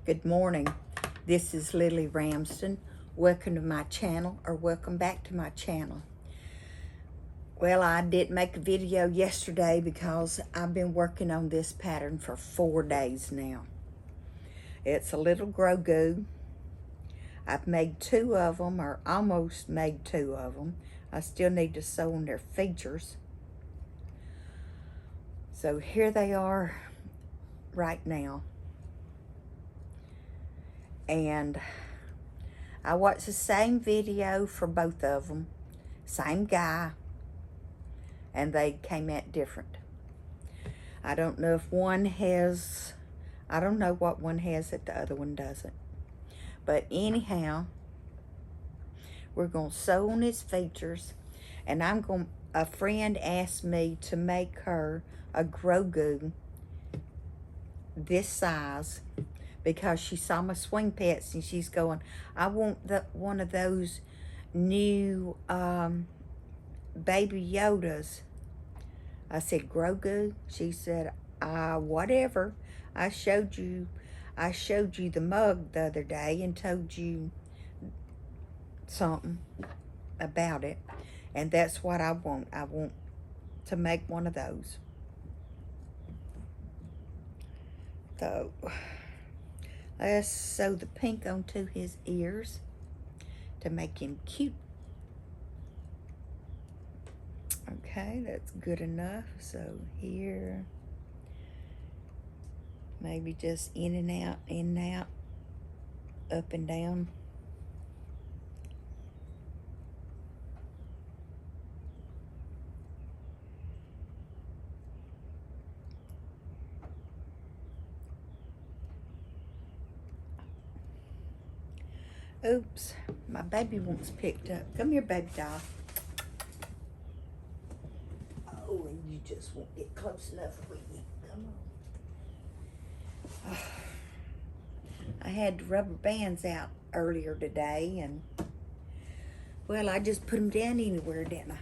Good morning. This is Lily Ramsden. Welcome to my channel, or welcome back to my channel. Well, I did make a video yesterday because I've been working on this pattern for 4 days now. It's a little Grogu. I've made 2 of them, or almost made 2 of them. I still need to sew on their features. So here they are right now. And I watched the same video for both of them, same guy, and they came out different. I don't know if one has, I don't know what one has that the other one doesn't. But anyhow, we're going to sew on his features, and a friend asked me to make her a Grogu this size, because she saw my swing pets and she's going, I want one of those new baby Yodas. I said, Grogu? She said, whatever. I showed you the mug the other day and told you something about it, and that's what I want. I want to make one of those. So let's sew the pink onto his ears to make him cute. Okay, that's good enough. So here, maybe just in and out, up and down. Oops, my baby wants picked up. Come here, baby doll. Oh, and you just won't get close enough with you. Come on. I had the rubber bands out earlier today, and, well, I just put them down anywhere, didn't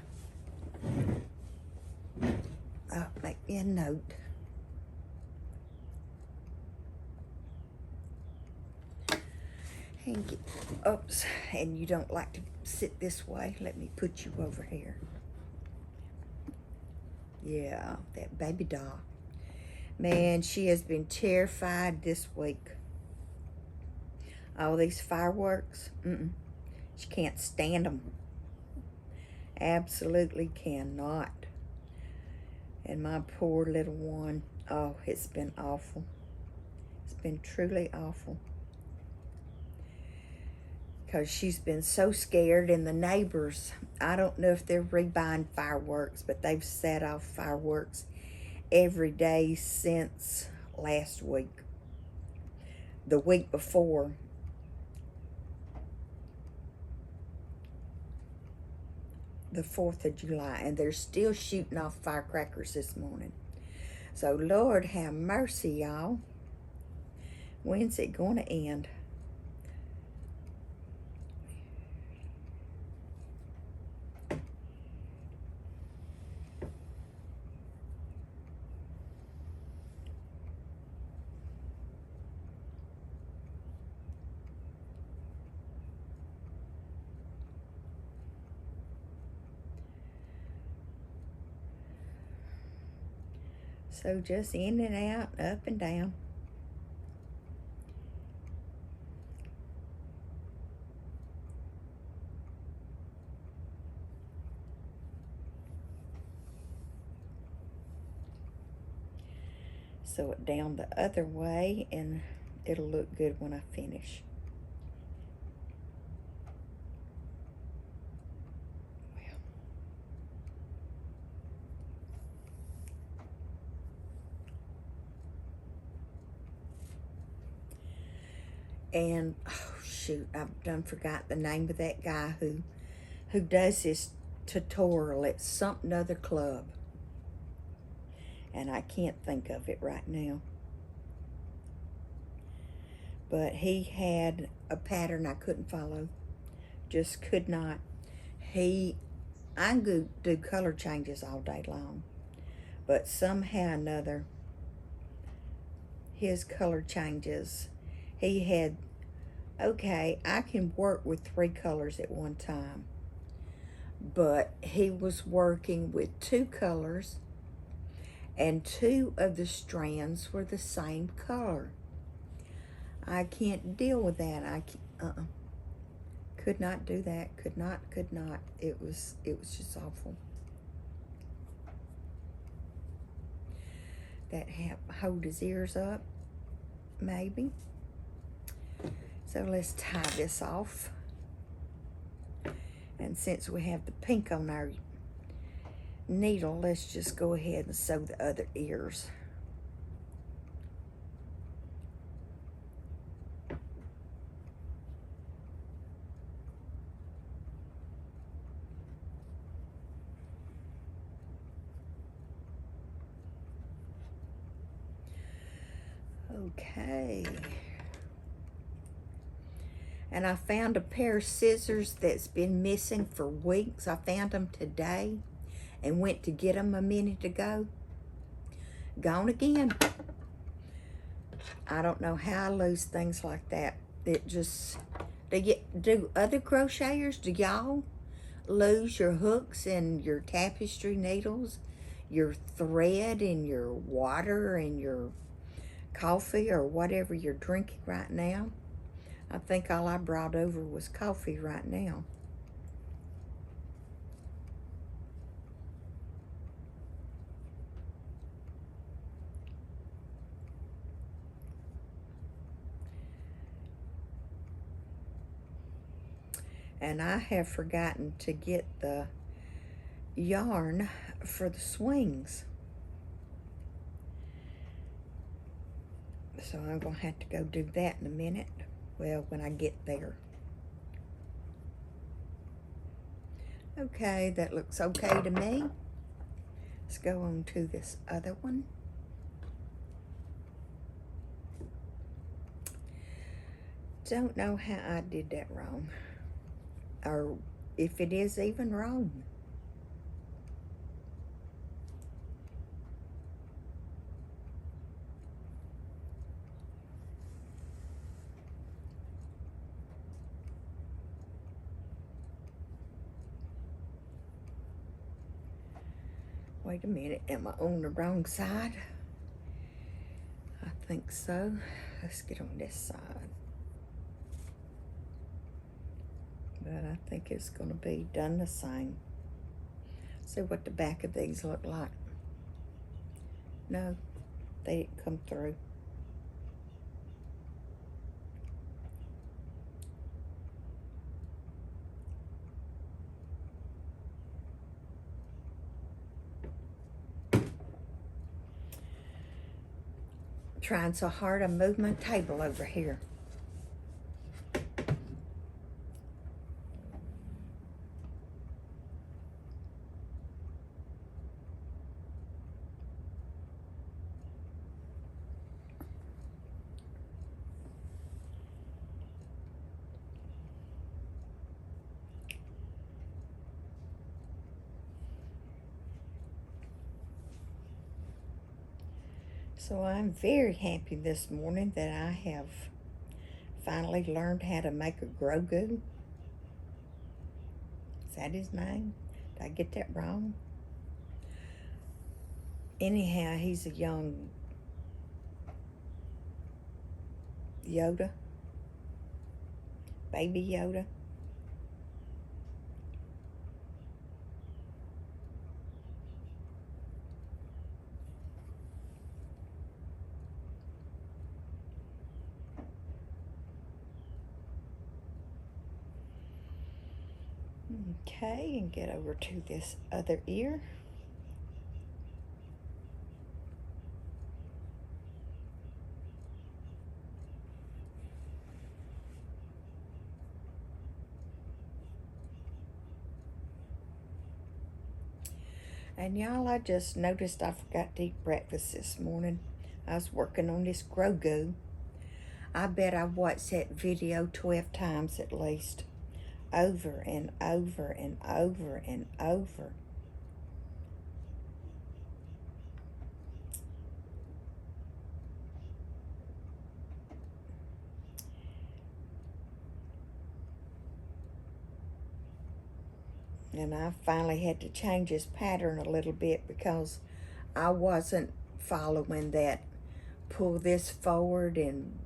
I? Oh, make me a note. And get, oops, and you don't like to sit this way. Let me put you over here. Yeah, that baby doll. Man, she has been terrified this week. All these fireworks, she can't stand them. Absolutely cannot. And my poor little one, oh, it's been awful. It's been truly awful. Because she's been so scared, and the neighbors, I don't know if they're rebuying fireworks, but they've set off fireworks every day since last week. The week before, the 4th of July, and they're still shooting off firecrackers this morning. So Lord have mercy, y'all. When's it going to end? So just in and out, up and down. Sew it down the other way, and it'll look good when I finish. And oh shoot, I've done forgot the name of that guy who does this tutorial. It's something other club, and I can't think of it right now. But he had a pattern I couldn't follow. Just could not. I can do color changes all day long, but somehow or another, his color changes, he had, okay, I can work with 3 colors at one time, but he was working with 2 colors and 2 of the strands were the same color. I can't deal with that. I can't, could not do that. Could not. It was just awful. That hold his ears up, maybe. So let's tie this off. And since we have the pink on our needle, let's just go ahead and sew the other ears. Okay. And I found a pair of scissors that's been missing for weeks. I found them today and went to get them a minute ago. Gone again. I don't know how I lose things like that. It just, do other crocheters, do y'all lose your hooks and your tapestry needles, your thread and your water and your coffee or whatever you're drinking right now? I think all I brought over was coffee right now. And I have forgotten to get the yarn for the swings. So I'm going to have to go do that in a minute. Well, when I get there. Okay, that looks okay to me. Let's go on to this other one. Don't know how I did that wrong. Or if it is even wrong. Wait a minute, am I on the wrong side? I think so. Let's get on this side. But I think it's going to be done the same. See what the back of these look like. No, they didn't come through. Trying so hard to move my table over here. So I'm very happy this morning that I have finally learned how to make a Grogu. Is that his name? Did I get that wrong? Anyhow, he's a young Yoda. Baby Yoda. Okay, and get over to this other ear. And y'all, I just noticed I forgot to eat breakfast this morning. I was working on this Grogu. I bet I watched that video 12 times at least. Over and over and over and over. And I finally had to change his pattern a little bit because I wasn't following that. Pull this forward and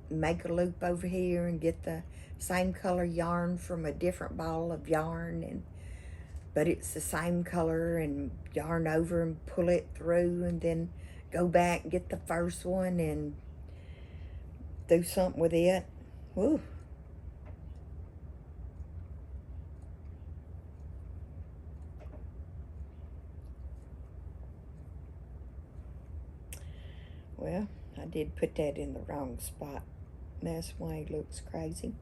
make a loop over here and get the same color yarn from a different ball of yarn, and but it's the same color, and yarn over and pull it through and then go back and get the first one and do something with it. Woo. Well, I did put that in the wrong spot. That's why it looks crazy.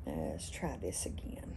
Let's try this again.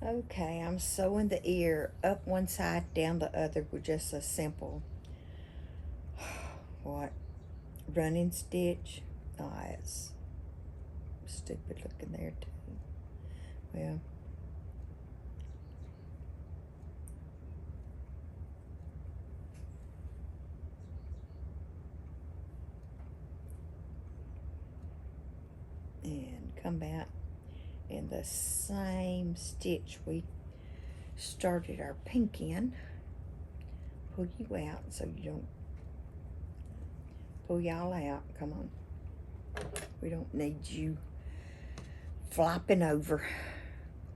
Okay, I'm sewing the ear up one side, down the other with just a simple, what, running stitch. Oh, it's stupid looking there too. Well, and come back in the same stitch we started our pink in. Pull you out so you don't pull y'all out. Come on. We don't need you flopping over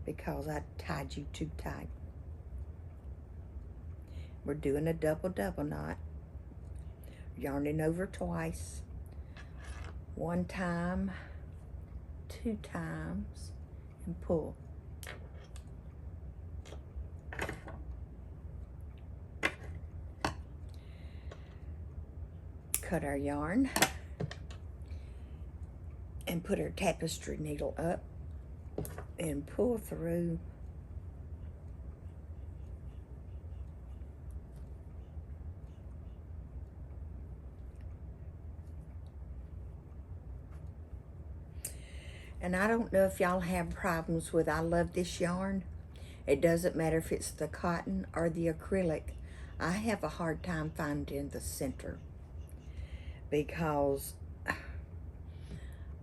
because I tied you too tight. We're doing a double knot. Yarning over twice. One time, 2 times, and pull. Cut our yarn and put our tapestry needle up and pull through. And I don't know if y'all have problems with, I love this yarn. It doesn't matter if it's the cotton or the acrylic. I have a hard time finding the center because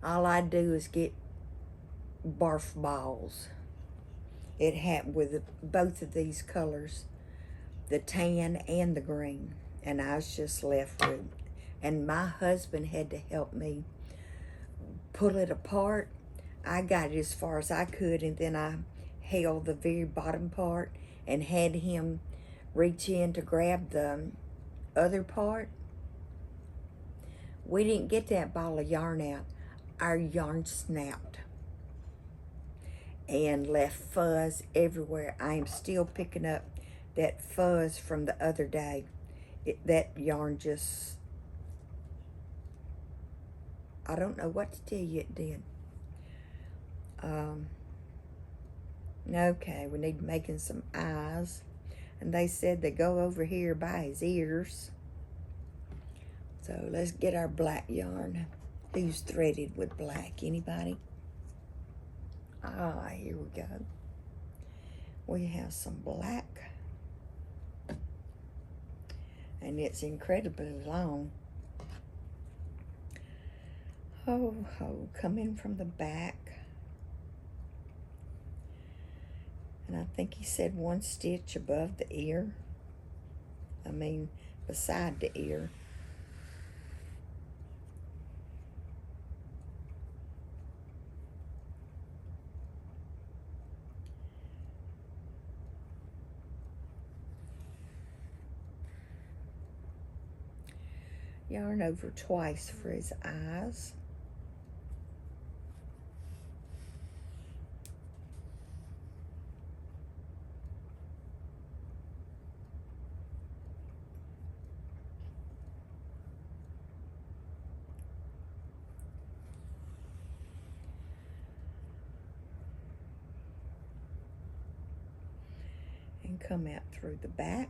all I do is get barf balls. It happened with both of these colors, the tan and the green, and I was just left with, and my husband had to help me pull it apart. I got it as far as I could, and then I held the very bottom part and had him reach in to grab the other part. We didn't get that ball of yarn out. Our yarn snapped and left fuzz everywhere. I am still picking up that fuzz from the other day. That yarn just, I don't know what to tell you it did. Okay, we need making some eyes. And they said they go over here by his ears. So let's get our black yarn. Who's threaded with black? Anybody? Ah, here we go. We have some black. And it's incredibly long. Ho, ho, coming from the back. And I think he said 1 stitch above the ear. I mean, beside the ear. Yarn over twice for his eyes. and come out through the back.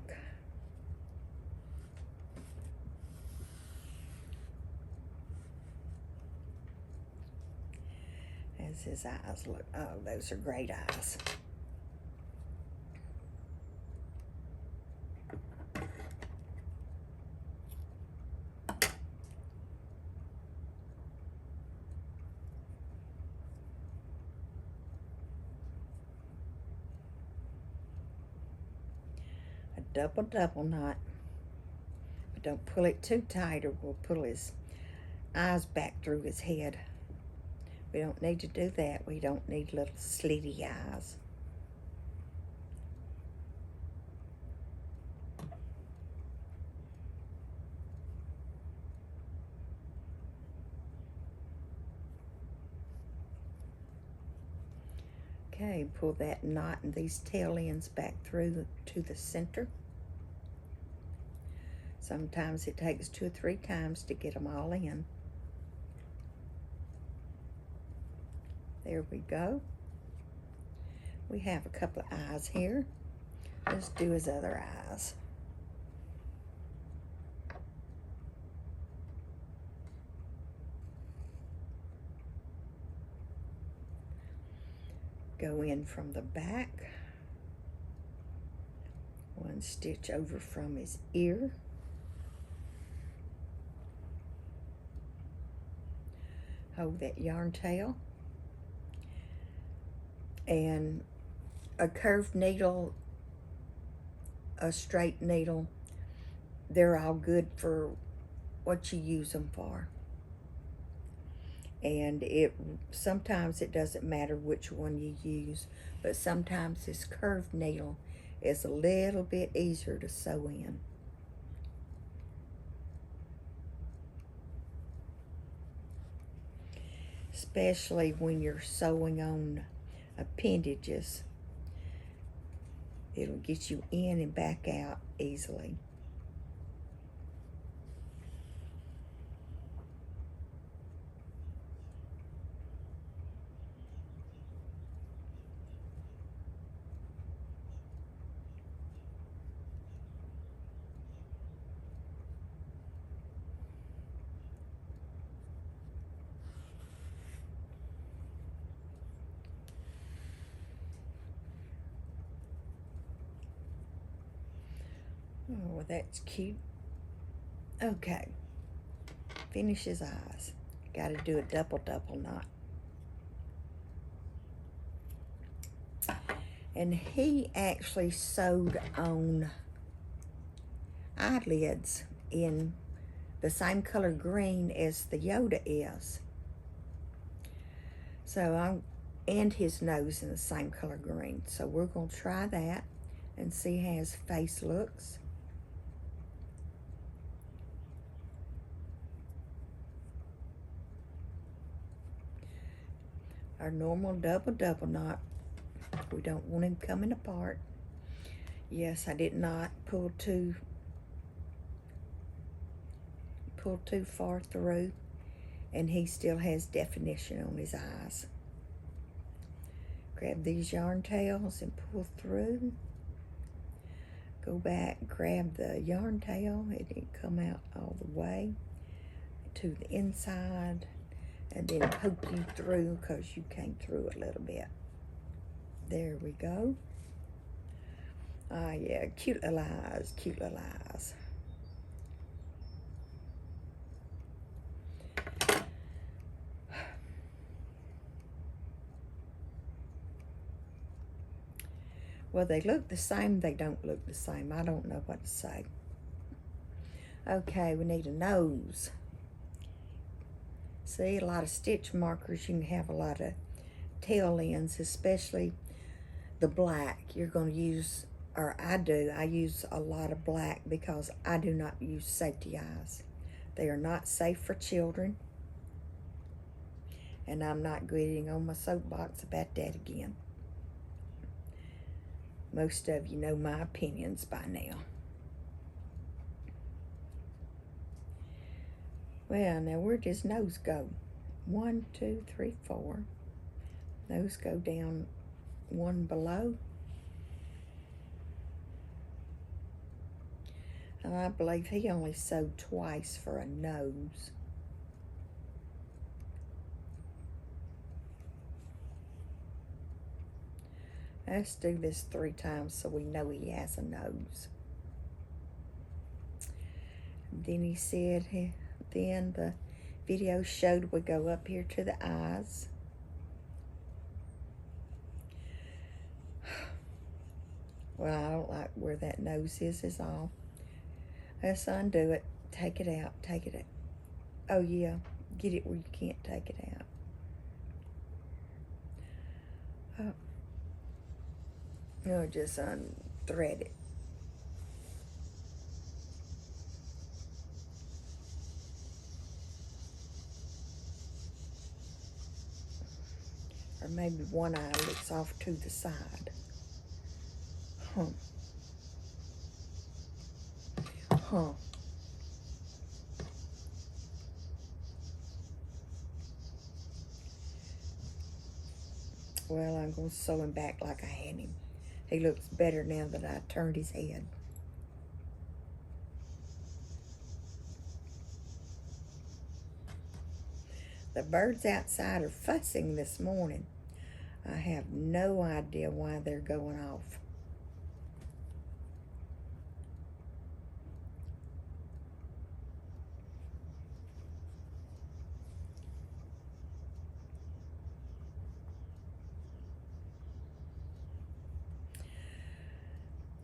As his eyes look, oh, those are great eyes. A double knot, but don't pull it too tight or we'll pull his eyes back through his head. We don't need to do that. We don't need little slitty eyes. Okay, pull that knot and these tail ends back through to the center. Sometimes it takes 2 or 3 times to get them all in. There we go. We have a couple of eyes here. Let's do his other eyes. Go in from the back. 1 stitch over from his ear. Hold that yarn tail. And a curved needle, a straight needle, they're all good for what you use them for. And sometimes it doesn't matter which one you use, but sometimes this curved needle is a little bit easier to sew in. Especially when you're sewing on appendages. It'll get you in and back out easily. Oh, well, that's cute. Okay, finish his eyes. Got to do a double knot. And he actually sewed on eyelids in the same color green as the Yoda is. And his nose in the same color green. So we're going to try that and see how his face looks. Our normal double knot. We don't want him coming apart. Yes, I did not pull too far through, and he still has definition on his eyes. Grab these yarn tails and pull through. Go back, grab the yarn tail. It didn't come out all the way to the inside, and then poke you through because you came through a little bit. There we go. Ah, yeah, cute little eyes, cute little eyes. Well, they look the same, they don't look the same. I don't know what to say. Okay, we need a nose. See, a lot of stitch markers, you can have a lot of tail ends, especially the black. You're going to use, or I use a lot of black because I do not use safety eyes. They are not safe for children. And I'm not getting on my soapbox about that again. Most of you know my opinions by now. Well, now where'd his nose go? 1, 2, 3, 4. Nose go down 1 below. And I believe he only sewed twice for a nose. Let's do this 3 times so we know he has a nose. And then he said, then the video showed we go up here to the eyes. Well, I don't like where that nose is all. Let's undo it. Take it out. Take it out. Oh, yeah. Get it where you can't take it out. Oh. No, just unthread it. Or maybe one eye looks off to the side. Huh. Huh. Well, I'm going to sew him back like I had him. He looks better now that I turned his head. The birds outside are fussing this morning. I have no idea why they're going off.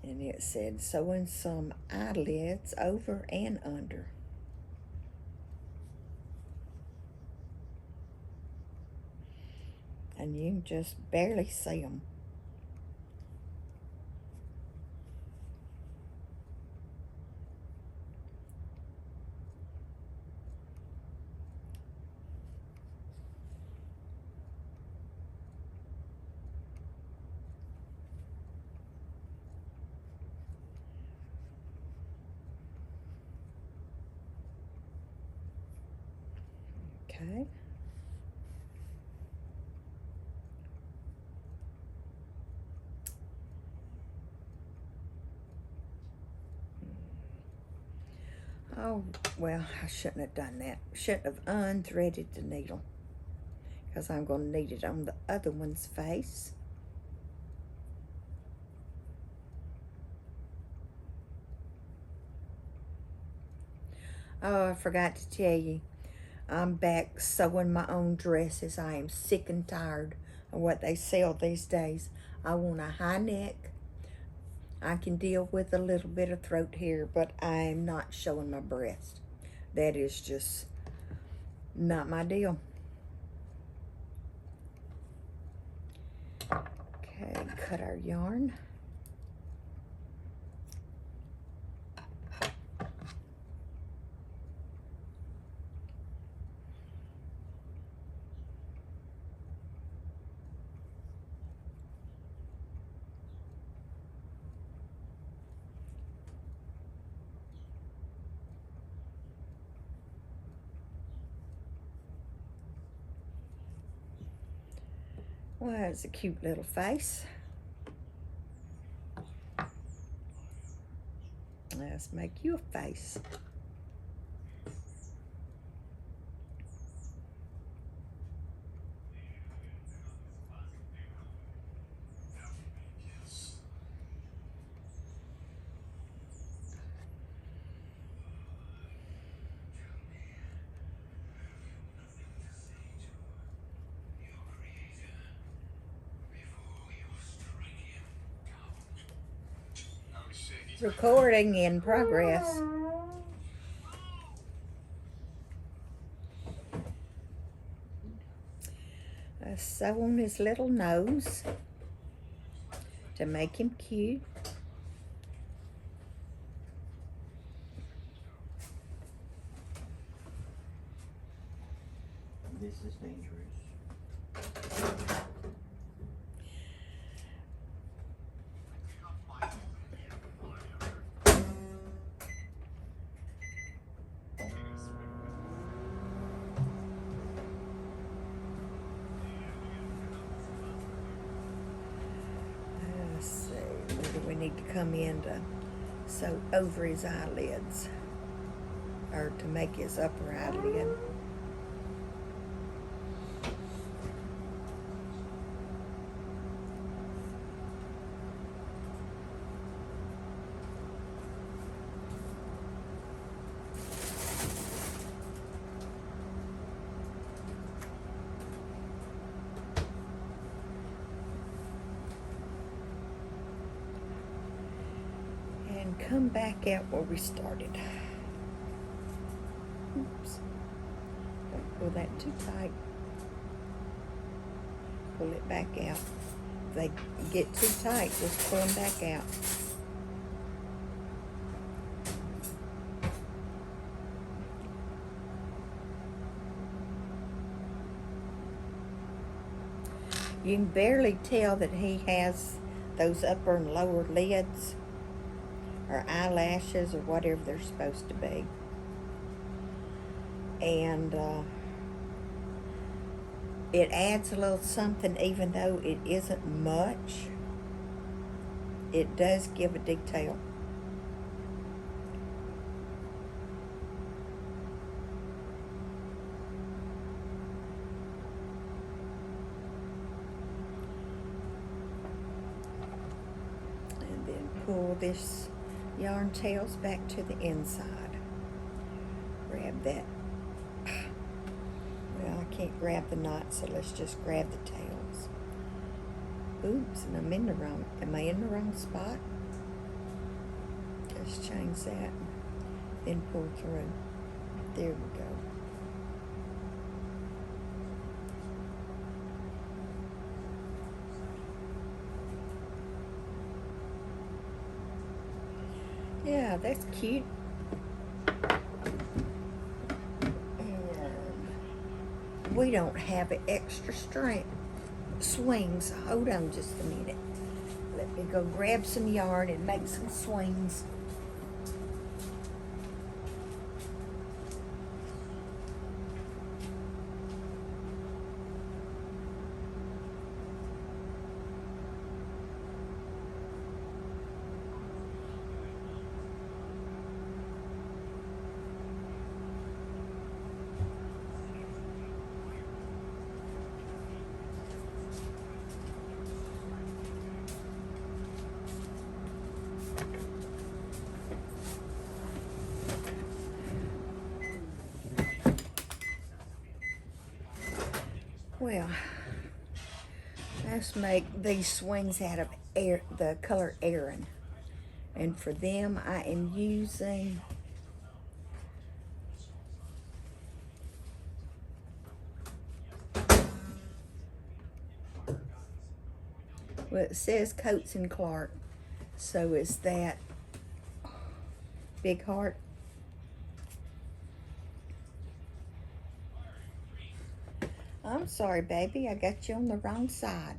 And it said sewing some eyelids over and under. And you can just barely see them. Okay. Oh, well, I shouldn't have done that. Shouldn't have unthreaded the needle, because I'm going to need it on the other one's face. Oh, I forgot to tell you, I'm back sewing my own dresses. I am sick and tired of what they sell these days. I want a high neck. I can deal with a little bit of throat hair, but I'm not showing my breast. That is just not my deal. Okay, cut our yarn. Well, that's a cute little face. Let's make you a face. Recording in progress. Sew on his little nose to make him cute. This is dangerous. Let's see, where do we need to come in to so over his eyelids, or to make his upper eyelid. And come back out where we started. Oops. Don't pull that too tight. Pull it back out. If they get too tight, just pull them back out. You can barely tell that he has those upper and lower lids, or eyelashes, or whatever they're supposed to be. And it adds a little something, even though it isn't much. It does give a detail. And then pull this yarn tails back to the inside. Grab that. Well, I can't grab the knot, so let's just grab the tails. Oops, and I'm in the wrong, am I in the wrong spot? Just change that, then pull through. There we go. Yeah, that's cute. And we don't have an extra strength swings. Hold on just a minute. Let me go grab some yarn and make some swings. Well, let's make these swings out of the color Aran. And for them, I am using well, it says Coates and Clark, so it's that Big Heart. I'm sorry, baby, I got you on the wrong side.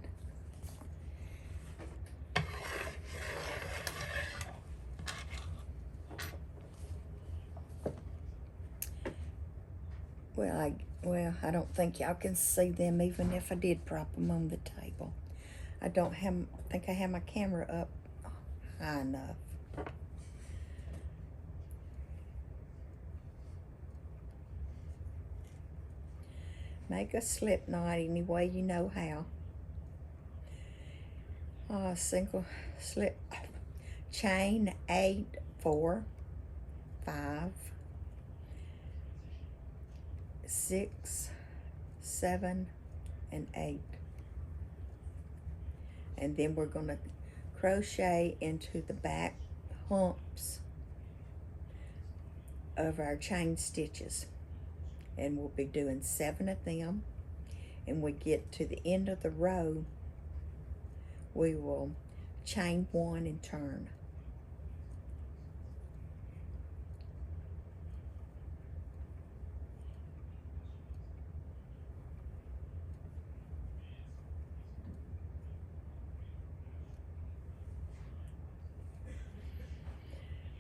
Well, I don't think y'all can see them even if I did prop them on the table. I don't think I have my camera up high enough. Make a slip knot any way you know how. Single slip, chain 8, 4, 5, 6, 7, and 8. And then we're going to crochet into the back humps of our chain stitches. And we'll be doing 7 of them. And we get to the end of the row, we will chain 1 and turn.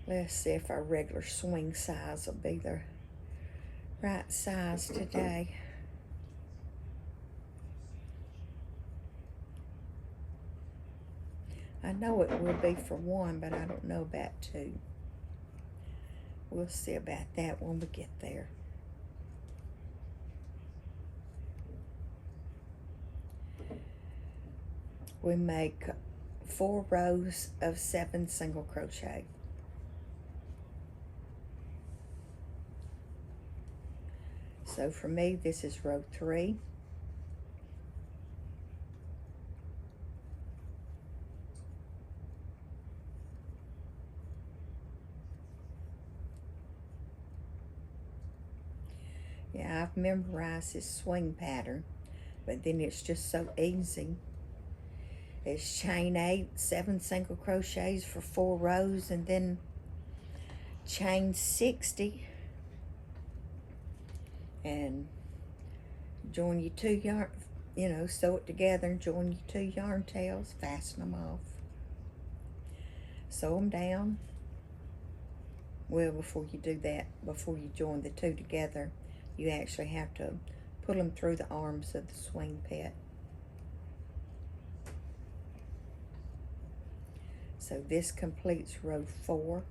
Let's see if our regular swing size will be the right size today. I know it will be for 1, but I don't know about 2. We'll see about that when we get there. We make 4 rows of 7 single crochet. So for me, this is row 3. Yeah, I've memorized this swing pattern, but then it's just so easy. It's chain 8, 7 single crochets for 4 rows, and then chain 60 and join your 2 yarn, sew it together and join your 2 yarn tails, fasten them off, sew them down. Well, before you do that, before you join the 2 together, you actually have to pull them through the arms of the swing pet. So this completes row 4,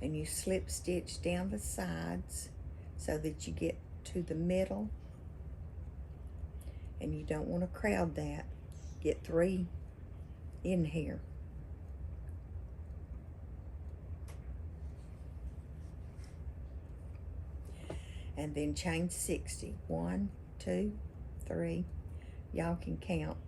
and you slip stitch down the sides so that you get to the middle, and you don't want to crowd that. Get 3 in here. And then chain 60. 1, 2, 3. Y'all can count.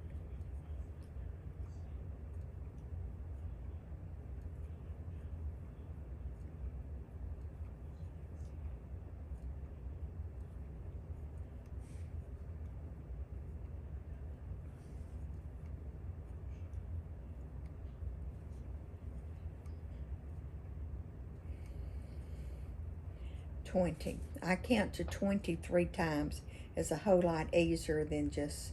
I count to 23 times. It's a whole lot easier than just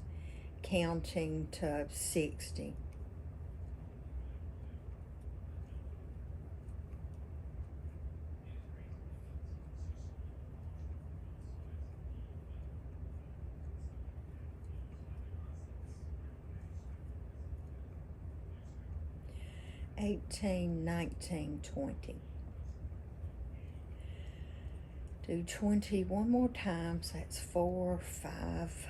counting to 60. $18, $19, $20. Do 20 one more time, so that's 4, 5,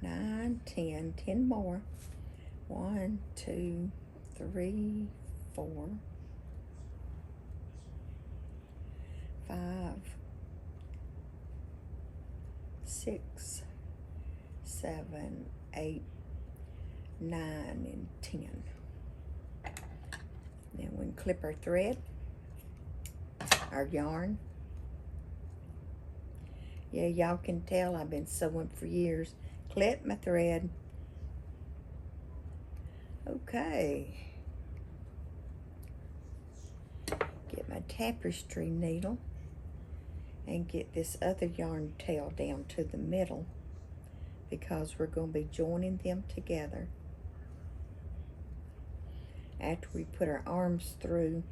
9, 10, 10 more. 1, 2, 3, 4, 5, 6, 7, 8, 9, and 10. Then we can clip our thread, our yarn. Yeah, y'all can tell I've been sewing for years. Clip my thread. Okay. Get my tapestry needle and get this other yarn tail down to the middle, because we're going to be joining them together after we put our arms through.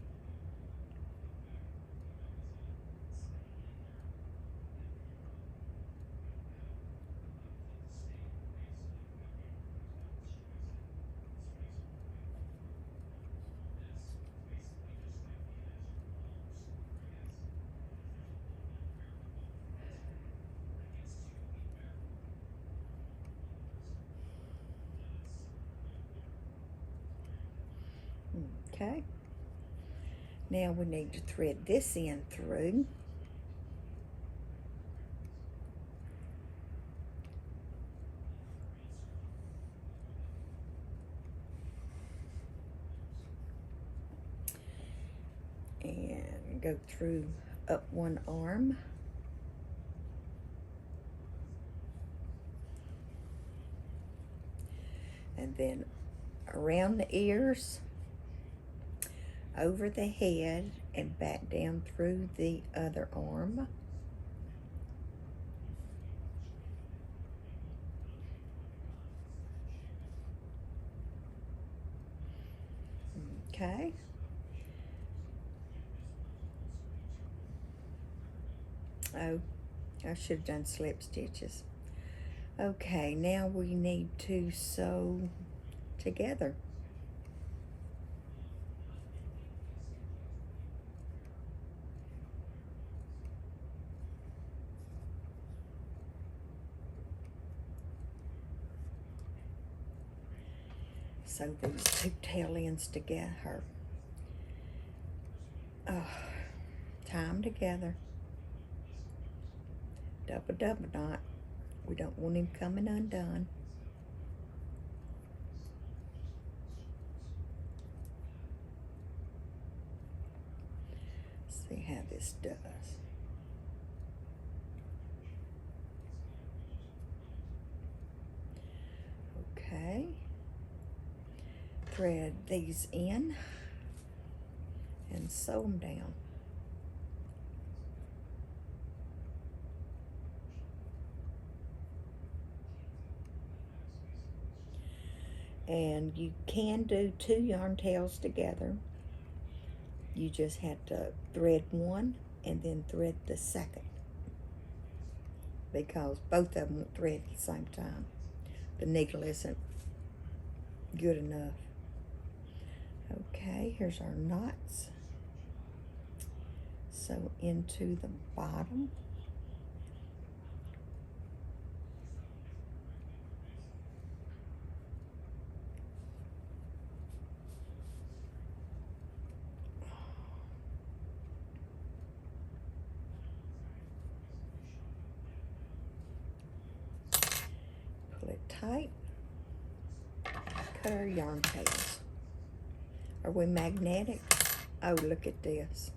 Okay. Now we need to thread this end through. And go through up one arm. And then around the ears, over the head, and back down through the other arm. Okay. Oh, I should have done slip stitches. Okay, now we need to sew together. sew these two tail ends together. Oh, tie them together. Double knot. We don't want him coming undone. See how this does. Okay. Thread these in and sew them down. And you can do 2 yarn tails together. You just have to thread one and then thread the second, because both of them won't thread at the same time. The needle isn't good enough. Okay, here's our knots. Sew into the bottom. Pull it tight. Cut our yarn tails. Are we magnetic? Oh, look at this.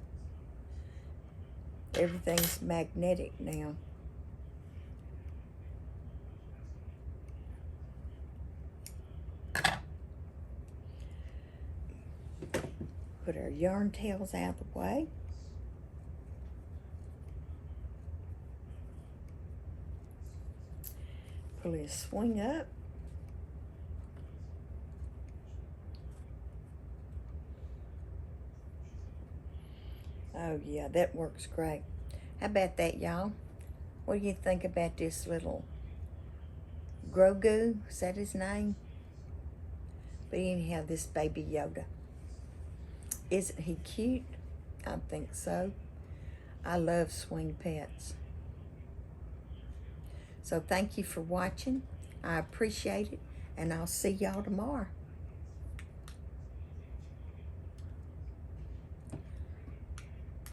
Everything's magnetic now. Put our yarn tails out of the way. Pull his swing up. Oh yeah, that works great. How about that, y'all? What do you think about this little Grogu? Is that his name? But anyhow, this baby Yoda. Isn't he cute? I think so. I love swing pets. So thank you for watching. I appreciate it, and I'll see y'all tomorrow.